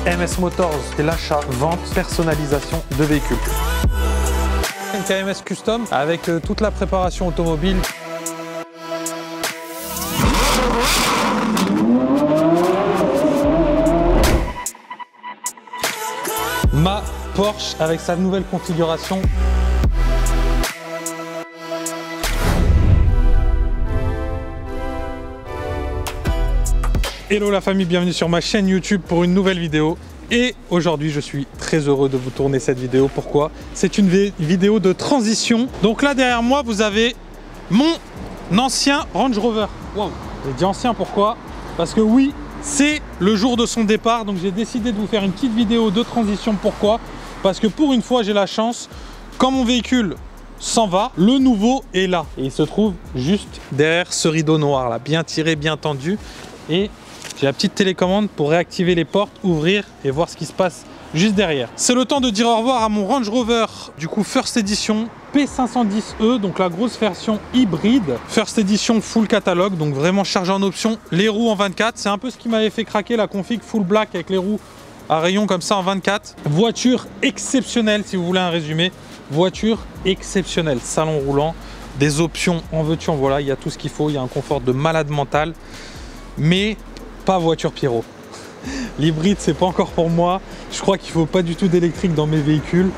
MS Motors, c'est l'achat, vente, personnalisation de véhicules. Une KMS Custom avec toute la préparation automobile. Ma Porsche avec sa nouvelle configuration. Hello la famille, bienvenue sur ma chaîne YouTube pour une nouvelle vidéo. Et aujourd'hui, je suis très heureux de vous tourner cette vidéo. Pourquoi? C'est une vidéo de transition. Donc là, derrière moi, vous avez mon ancien Range Rover. Waouh! J'ai dit ancien, pourquoi? Parce que oui, c'est le jour de son départ. Donc j'ai décidé de vous faire une petite vidéo de transition. Pourquoi? Parce que pour une fois, j'ai la chance, quand mon véhicule s'en va, le nouveau est là. Et il se trouve juste derrière ce rideau noir là, bien tiré, bien tendu. Et j'ai la petite télécommande pour réactiver les portes, ouvrir et voir ce qui se passe juste derrière. C'est le temps de dire au revoir à mon Range Rover, du coup First Edition P510e, donc la grosse version hybride. First Edition full catalogue, donc vraiment chargé en option. Les roues en 24, c'est un peu ce qui m'avait fait craquer la config full black avec les roues à rayons comme ça en 24. Voiture exceptionnelle si vous voulez un résumé. Voiture exceptionnelle, salon roulant, des options en veux-tu en voilà, il y a tout ce qu'il faut, il y a un confort de malade mental. Mais pas voiture Pierrot. L'hybride, c'est pas encore pour moi. Je crois qu'il faut pas du tout d'électrique dans mes véhicules.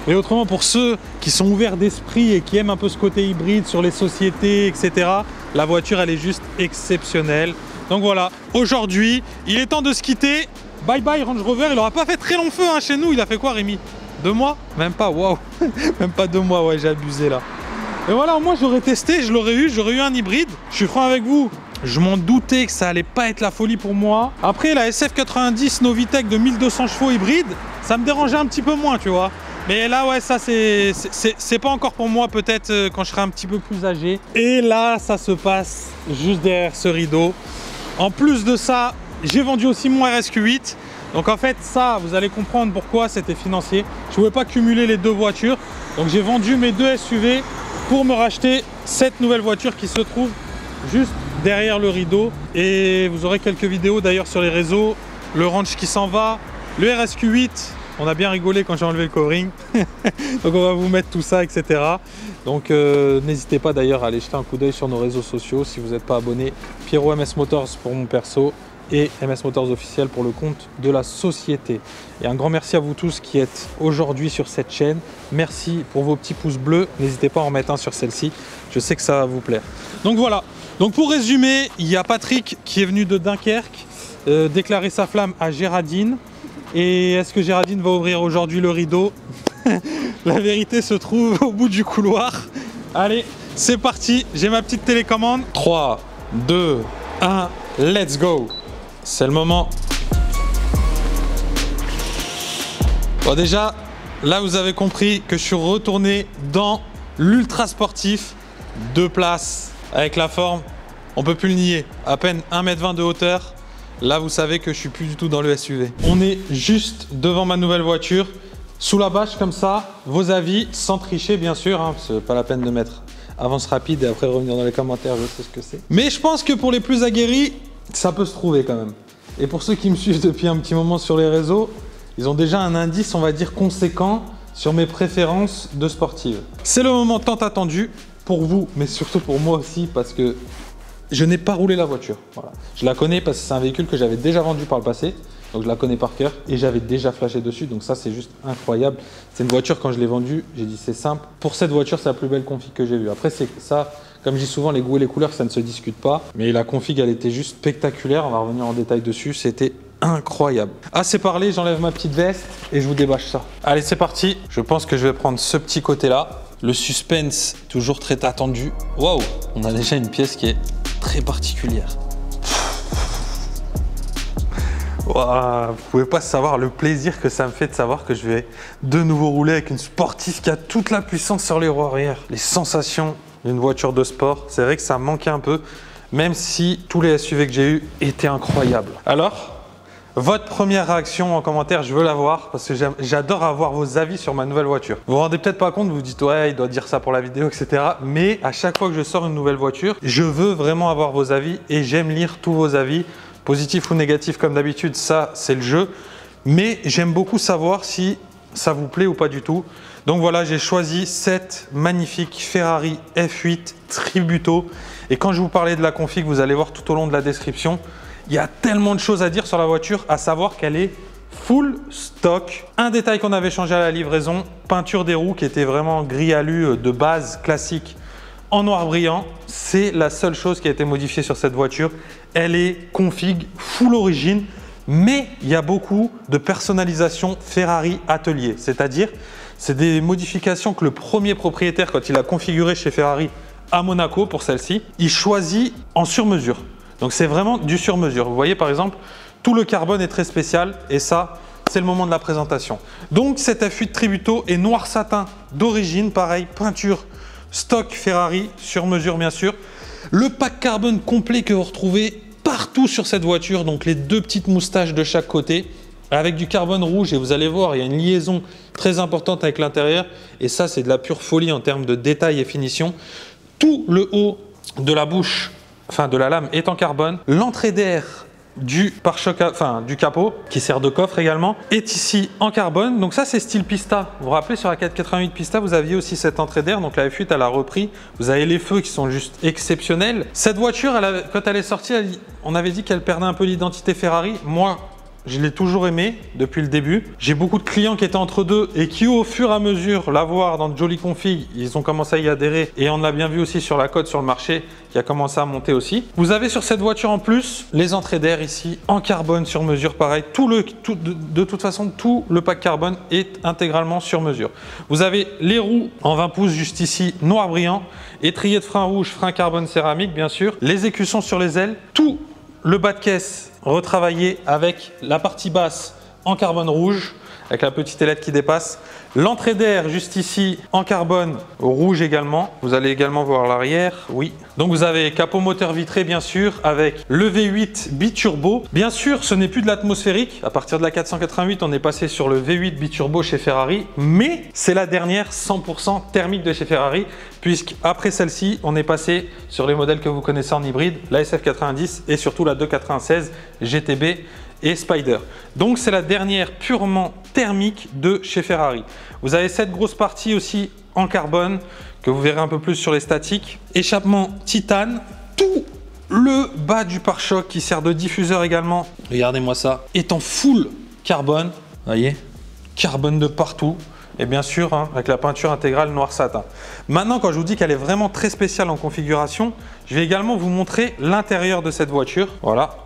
Et autrement, pour ceux qui sont ouverts d'esprit et qui aiment un peu ce côté hybride sur les sociétés, etc., la voiture, elle est juste exceptionnelle. Donc voilà, aujourd'hui, il est temps de se quitter. Bye bye Range Rover. Il aura pas fait très long feu hein, chez nous. Il a fait quoi, Rémi? 2 mois? Même pas, waouh. Même pas 2 mois, ouais, j'ai abusé là. Et voilà, moi j'aurais testé, j'aurais eu un hybride. Je suis franc avec vous. Je m'en doutais que ça allait pas être la folie pour moi. Après, la SF90 Novitec de 1200 chevaux hybride, ça me dérangeait un petit peu moins, tu vois. Mais là, ouais, ça, c'est pas encore pour moi, peut-être quand je serai un petit peu plus âgé. Et là, ça se passe juste derrière ce rideau. En plus de ça, j'ai vendu aussi mon RSQ8. Donc en fait, ça, vous allez comprendre pourquoi c'était financier. Je pouvais pas cumuler les deux voitures. Donc j'ai vendu mes 2 SUV pour me racheter cette nouvelle voiture qui se trouve juste derrière le rideau. Et vous aurez quelques vidéos d'ailleurs sur les réseaux. Le Range qui s'en va, le RSQ8, on a bien rigolé quand j'ai enlevé le covering. Donc on va vous mettre tout ça, etc. Donc n'hésitez pas d'ailleurs à aller jeter un coup d'œil sur nos réseaux sociaux si vous n'êtes pas abonné. Pierrot MS Motors pour mon perso et MS Motors officiel pour le compte de la société. Et un grand merci à vous tous qui êtes aujourd'hui sur cette chaîne. Merci pour vos petits pouces bleus. N'hésitez pas à en mettre un sur celle-ci. Je sais que ça va vous plaire. Donc voilà. Donc pour résumer, il y a Patrick qui est venu de Dunkerque déclarer sa flamme à Géraldine. Et est-ce que Géraldine va ouvrir aujourd'hui le rideau? La vérité se trouve au bout du couloir. Allez, c'est parti. J'ai ma petite télécommande. 3, 2, 1, let's go. C'est le moment. Bon déjà, là vous avez compris que je suis retourné dans l'ultra sportif. 2 places avec la forme, on peut plus le nier. À peine 1,20 m de hauteur. Là vous savez que je suis plus du tout dans le SUV. On est juste devant ma nouvelle voiture. Sous la bâche comme ça, vos avis, sans tricher bien sûr. Hein, c'est pas la peine de mettre avance rapide et après revenir dans les commentaires, je sais ce que c'est. Mais je pense que pour les plus aguerris, ça peut se trouver quand même. Et pour ceux qui me suivent depuis un petit moment sur les réseaux, ils ont déjà un indice, on va dire, conséquent sur mes préférences de sportive. C'est le moment tant attendu pour vous, mais surtout pour moi aussi, parce que je n'ai pas roulé la voiture. Voilà. Je la connais parce que c'est un véhicule que j'avais déjà vendu par le passé, donc je la connais par cœur et j'avais déjà flashé dessus, donc ça c'est juste incroyable. C'est une voiture, quand je l'ai vendue, j'ai dit c'est simple. Pour cette voiture, c'est la plus belle config que j'ai vue. Après, c'est ça, comme je dis souvent, les goûts et les couleurs, ça ne se discute pas. Mais la config, elle était juste spectaculaire. On va revenir en détail dessus. C'était incroyable. Assez parlé, j'enlève ma petite veste et je vous débâche ça. Allez, c'est parti. Je pense que je vais prendre ce petit côté-là. Le suspense, toujours très attendu. Waouh, on a déjà une pièce qui est très particulière. Wow, vous pouvez pas savoir le plaisir que ça me fait de savoir que je vais de nouveau rouler avec une sportive qui a toute la puissance sur les roues arrière. Les sensations d'une voiture de sport, c'est vrai que ça manquait un peu, même si tous les SUV que j'ai eu étaient incroyables. Alors, votre première réaction en commentaire, je veux la voir parce que j'adore avoir vos avis sur ma nouvelle voiture. Vous vous rendez peut-être pas compte, vous vous dites ouais, il doit dire ça pour la vidéo, etc. Mais à chaque fois que je sors une nouvelle voiture, je veux vraiment avoir vos avis et j'aime lire tous vos avis. Positif ou négatif comme d'habitude, ça c'est le jeu. mais j'aime beaucoup savoir si ça vous plaît ou pas du tout. Donc voilà, j'ai choisi cette magnifique Ferrari F8 Tributo. Et quand je vous parlais de la config, vous allez voir tout au long de la description, il y a tellement de choses à dire sur la voiture, à savoir qu'elle est full stock. Un détail qu'on avait changé à la livraison, peinture des roues qui était vraiment gris alu de base classique en noir brillant. C'est la seule chose qui a été modifiée sur cette voiture. Elle est config full origine, mais il y a beaucoup de personnalisation Ferrari atelier. C'est-à-dire, c'est des modifications que le premier propriétaire, quand il a configuré chez Ferrari à Monaco pour celle-ci, il choisit en sur-mesure. Donc c'est vraiment du sur-mesure. Vous voyez par exemple, tout le carbone est très spécial et ça, c'est le moment de la présentation. Donc cette F8 Tributo est noir satin d'origine, pareil, peinture stock Ferrari, sur mesure bien sûr. Le pack carbone complet que vous retrouvez partout sur cette voiture, donc les deux petites moustaches de chaque côté, avec du carbone rouge et vous allez voir, il y a une liaison très importante avec l'intérieur et ça, c'est de la pure folie en termes de détail et finition. Tout le haut de la bouche, enfin de la lame, est en carbone. L'entrée d'air du pare-choc, enfin du capot, qui sert de coffre également, est ici en carbone. Donc ça, c'est style Pista. Vous vous rappelez, sur la 488 Pista, vous aviez aussi cette entrée d'air. Donc la F8, elle a repris. Vous avez les feux qui sont juste exceptionnels. Cette voiture, quand elle est sortie, on avait dit qu'elle perdait un peu l'identité Ferrari. Moi, je l'ai toujours aimé depuis le début. J'ai beaucoup de clients qui étaient entre deux et qui, au fur et à mesure, la voir dans de jolies configs, ils ont commencé à y adhérer. Et on l'a bien vu aussi sur la cote sur le marché qui a commencé à monter aussi. Vous avez sur cette voiture en plus les entrées d'air ici en carbone sur mesure. Pareil, de toute façon, tout le pack carbone est intégralement sur mesure. Vous avez les roues en 20 pouces juste ici, noir brillant. Étrier de frein rouge, frein carbone céramique bien sûr. Les écussons sur les ailes. Tout le bas de caisse retravaillé avec la partie basse en carbone rouge, avec la petite ailette qui dépasse. L'entrée d'air juste ici en carbone rouge également. Vous allez également voir l'arrière, oui. Donc vous avez capot moteur vitré bien sûr, avec le V8 biturbo. Bien sûr, ce n'est plus de l'atmosphérique. À partir de la 488, on est passé sur le V8 biturbo chez Ferrari. Mais c'est la dernière 100% thermique de chez Ferrari, puisqu'après celle-ci, on est passé sur les modèles que vous connaissez en hybride, la SF90 et surtout la 296 GTB et Spider. Donc c'est la dernière purement thermique de chez Ferrari. Vous avez cette grosse partie aussi en carbone que vous verrez un peu plus sur les statiques. Échappement titane, tout le bas du pare-choc qui sert de diffuseur également, regardez-moi ça, est en full carbone, vous voyez, carbone de partout. Et bien sûr, hein, avec la peinture intégrale noir satin. Maintenant, quand je vous dis qu'elle est vraiment très spéciale en configuration, je vais également vous montrer l'intérieur de cette voiture. Voilà.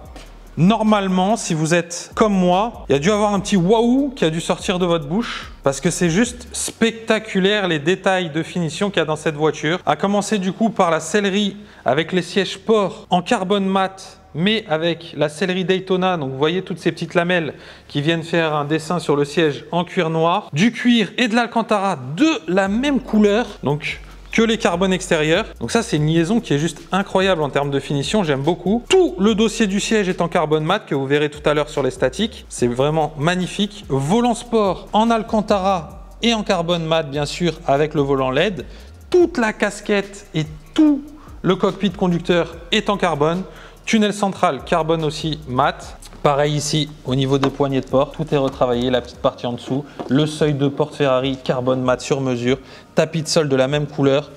Normalement, si vous êtes comme moi, il y a dû avoir un petit waouh qui a dû sortir de votre bouche parce que c'est juste spectaculaire les détails de finition qu'il y a dans cette voiture. À commencer du coup par la sellerie avec les sièges sport en carbone mat, mais avec la sellerie Daytona. Donc vous voyez toutes ces petites lamelles qui viennent faire un dessin sur le siège en cuir noir, du cuir et de l'Alcantara de la même couleur. Donc que les carbones extérieurs. Donc ça, c'est une liaison qui est juste incroyable en termes de finition, j'aime beaucoup. Tout le dossier du siège est en carbone mat que vous verrez tout à l'heure sur les statiques. C'est vraiment magnifique. Volant sport en Alcantara et en carbone mat bien sûr avec le volant LED. Toute la casquette et tout le cockpit conducteur est en carbone. Tunnel central carbone aussi mat. Pareil ici au niveau des poignées de porte, tout est retravaillé, la petite partie en dessous, le seuil de porte Ferrari carbone mat sur mesure, tapis de sol de la même couleur,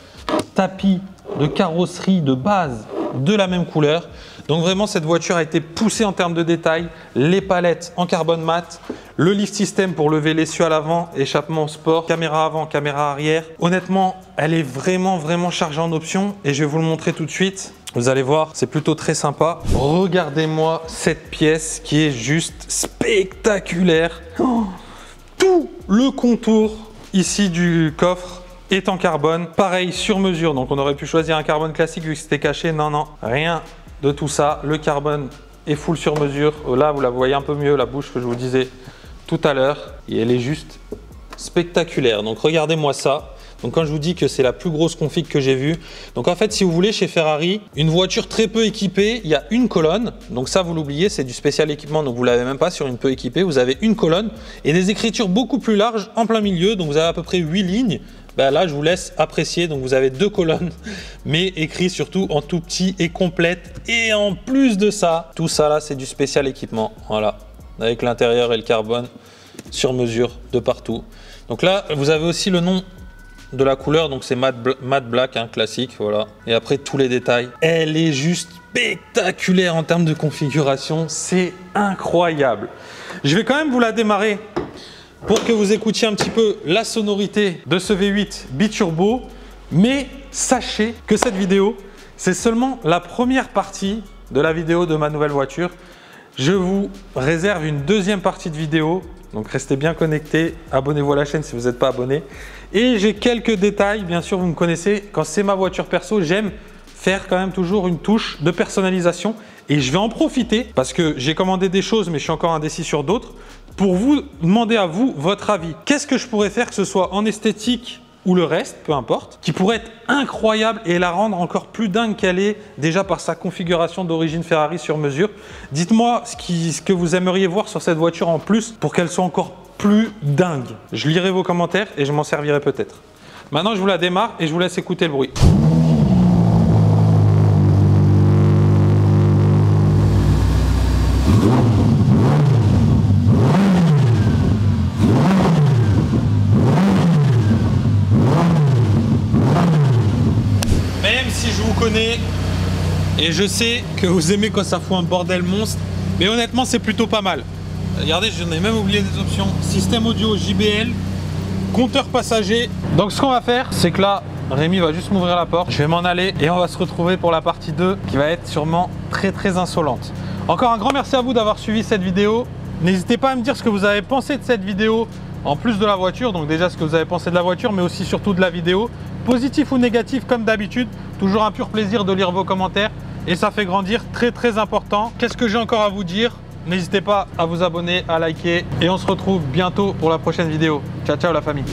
tapis de carrosserie de base de la même couleur. Donc vraiment cette voiture a été poussée en termes de détails, les palettes en carbone mat, le lift system pour lever l'essieu à l'avant, échappement sport, caméra avant, caméra arrière. Honnêtement, elle est vraiment chargée en options et je vais vous le montrer tout de suite. Vous allez voir, c'est plutôt très sympa. Regardez-moi cette pièce qui est juste spectaculaire. Oh, tout le contour ici du coffre est en carbone. Pareil, sur mesure. Donc on aurait pu choisir un carbone classique vu que c'était caché. Non, non, rien de tout ça. Le carbone est full sur mesure. Là, vous la voyez un peu mieux, la bouche que je vous disais tout à l'heure. Et elle est juste spectaculaire. Donc regardez-moi ça. Donc quand je vous dis que c'est la plus grosse config que j'ai vue, donc en fait si vous voulez chez Ferrari, une voiture très peu équipée, il y a une colonne, donc ça vous l'oubliez, c'est du spécial équipement, donc vous l'avez même pas sur une peu équipée, vous avez une colonne et des écritures beaucoup plus larges en plein milieu, donc vous avez à peu près 8 lignes. Ben là je vous laisse apprécier, donc vous avez 2 colonnes, mais écrit surtout en tout petit et complète, et en plus de ça, tout ça là c'est du spécial équipement, voilà. avec l'intérieur et le carbone sur mesure de partout. Donc là, vous avez aussi le nom de la couleur, donc c'est matte black, hein, classique, voilà. Et après tous les détails, elle est juste spectaculaire en termes de configuration, c'est incroyable. Je vais quand même vous la démarrer pour que vous écoutiez un petit peu la sonorité de ce V8 biturbo, mais sachez que cette vidéo, c'est seulement la première partie de la vidéo de ma nouvelle voiture. Je vous réserve une deuxième partie de vidéo, donc restez bien connectés, abonnez-vous à la chaîne si vous n'êtes pas abonné. Et j'ai quelques détails, bien sûr vous me connaissez, quand c'est ma voiture perso, j'aime faire quand même toujours une touche de personnalisation et je vais en profiter parce que j'ai commandé des choses mais je suis encore indécis sur d'autres pour vous demander à vous votre avis. Qu'est-ce que je pourrais faire, que ce soit en esthétique ou le reste, peu importe, qui pourrait être incroyable et la rendre encore plus dingue qu'elle est déjà par sa configuration d'origine Ferrari sur mesure. Dites-moi ce que vous aimeriez voir sur cette voiture en plus pour qu'elle soit encore plus dingue. Je lirai vos commentaires et je m'en servirai peut-être. Maintenant, je vous la démarre et je vous laisse écouter le bruit. Même si je vous connais et je sais que vous aimez quand ça fout un bordel monstre, mais honnêtement, c'est plutôt pas mal. Regardez, j'en ai même oublié des options. Système audio JBL, compteur passager. Donc ce qu'on va faire, c'est que là, Rémi va juste m'ouvrir la porte. Je vais m'en aller et on va se retrouver pour la partie 2 qui va être sûrement très insolente. Encore un grand merci à vous d'avoir suivi cette vidéo. N'hésitez pas à me dire ce que vous avez pensé de cette vidéo en plus de la voiture. Donc déjà ce que vous avez pensé de la voiture, mais aussi surtout de la vidéo. Positif ou négatif comme d'habitude. Toujours un pur plaisir de lire vos commentaires et ça fait grandir, très important. Qu'est-ce que j'ai encore à vous dire? N'hésitez pas à vous abonner, à liker et on se retrouve bientôt pour la prochaine vidéo. Ciao la famille.